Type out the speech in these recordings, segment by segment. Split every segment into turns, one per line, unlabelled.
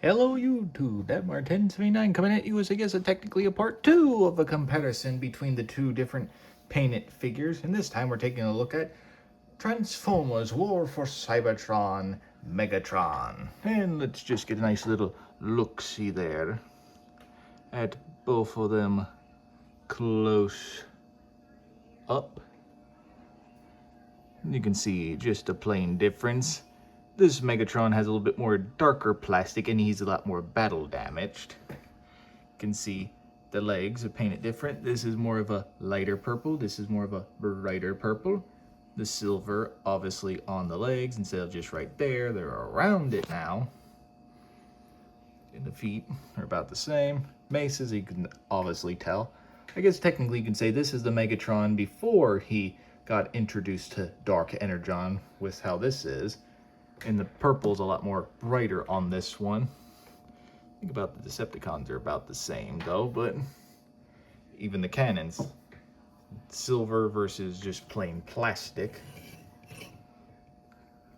Hello YouTube, Deadmar1079 coming at you as I guess technically a part 2 of a comparison between the two different painted figures. And this time we're taking a look at Transformers War for Cybertron Megatron. And let's just get a nice little look-see there at both of them close up. You can see just a plain difference. This Megatron has a little bit more darker plastic and he's a lot more battle damaged. You can see the legs are painted different. This is more of a lighter purple. This is more of a brighter purple. The silver obviously on the legs instead of just right there. They're around it now. And the feet are about the same. Bases you can obviously tell. I guess technically you can say this is the Megatron before he got introduced to Dark Energon with how this is. And the purple's a lot more brighter on this one. Think about the Decepticons are about the same though, but even the cannons, silver versus just plain plastic.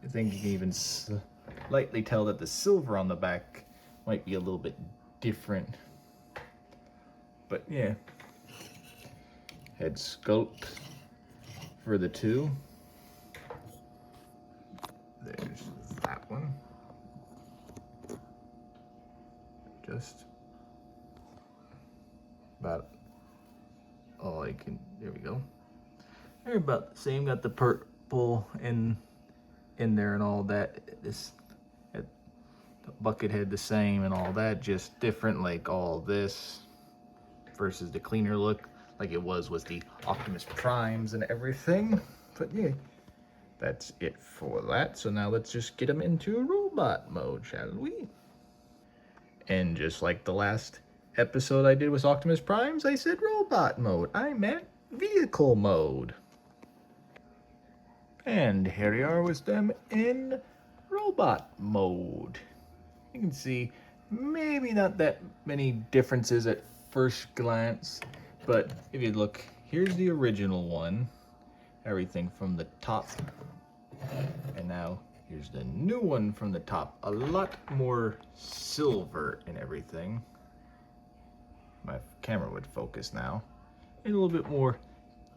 I think you can even slightly tell that the silver on the back might be a little bit different. But yeah, head sculpt for the two. There's that one. Just about all I can. There we go. They're about the same. Got the purple in there and all that. This the bucket head the same and all that. Just different, like all this versus the cleaner look, like it was with the Optimus Primes and everything. But yeah. That's it for that. So now let's just get them into robot mode, shall we? And just like the last episode I did with Optimus Primes, I said robot mode. I meant vehicle mode. And here we are with them in robot mode. You can see maybe not that many differences at first glance, but if you look, here's the original one. Everything from the top. And now here's the new one from the top. A lot more silver and everything. My camera would focus now. And a little bit more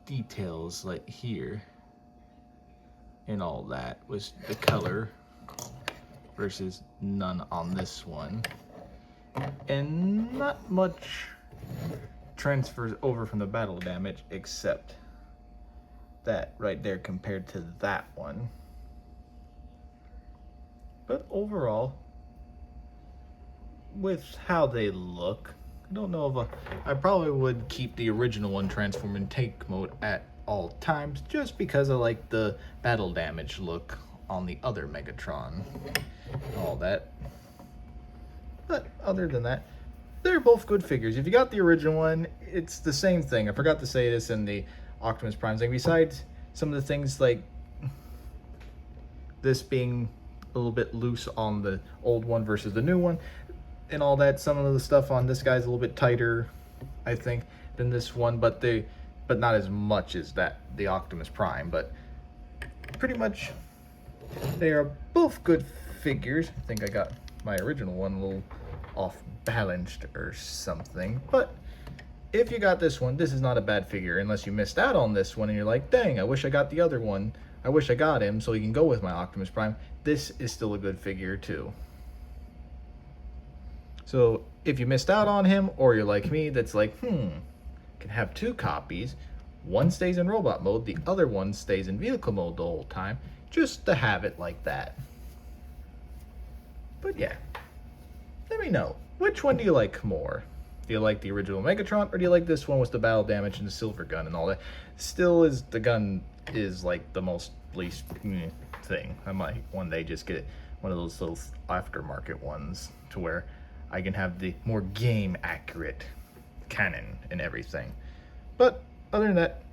details like here. And all that was the color versus none on this one. And not much transfers over from the battle damage except that right there compared to that one. But overall, with how they look, I don't know if I probably would keep the original one transform in tank mode at all times just because I like the battle damage look on the other Megatron and all that. But other than that, they're both good figures. If you got the original one, it's the same thing. I forgot to say this in the Optimus Prime thing. Besides some of the things like this being a little bit loose on the old one versus the new one and all that, some of the stuff on this guy's a little bit tighter, I think, than this one, but not as much as that the Optimus Prime. But pretty much they are both good figures. I think I got my original one a little off balanced or something, but if you got this one, this is not a bad figure unless you missed out on this one and you're like, dang, I wish I got the other one. I wish I got him so he can go with my Optimus Prime. This is still a good figure too. So if you missed out on him, or you're like me that's like, can have two copies. One stays in robot mode, the other one stays in vehicle mode the whole time, just to have it like that. But yeah, let me know, which one do you like more? Do you like the original Megatron, or do you like this one with the battle damage and the silver gun and all that? Still, is the gun is like the most least thing. I might one day just get one of those little aftermarket ones to where I can have the more game accurate cannon and everything. But other than that,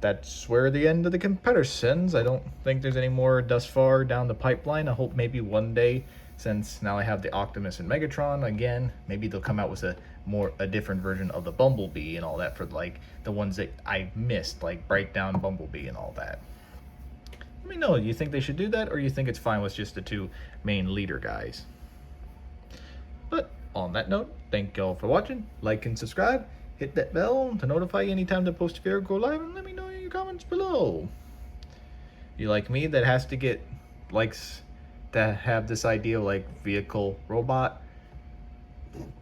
that's where the end of the comparisons. I don't think there's any more thus far down the pipeline. I hope maybe one day, since now I have the Optimus and Megatron again, maybe they'll come out with a different version of the Bumblebee and all that for like the ones that I missed, like Breakdown Bumblebee and all that. Let me know, do you think they should do that, or you think it's fine with just the two main leader guys? But on that note, thank y'all for watching. Like and subscribe. Hit that bell to notify you anytime to post a video go live, and let me know in your comments below. You like me that has to get likes to have this idea of like vehicle robot,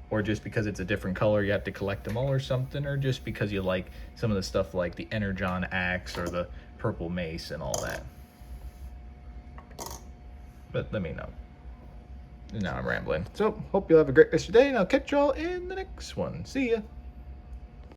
or just because it's a different color you have to collect them all or something, or just because you like some of the stuff like the Energon axe or the purple mace and all that. But let me know. Now I'm rambling. So hope you'll have a great rest of your day, and I'll catch y'all in the next one. See ya.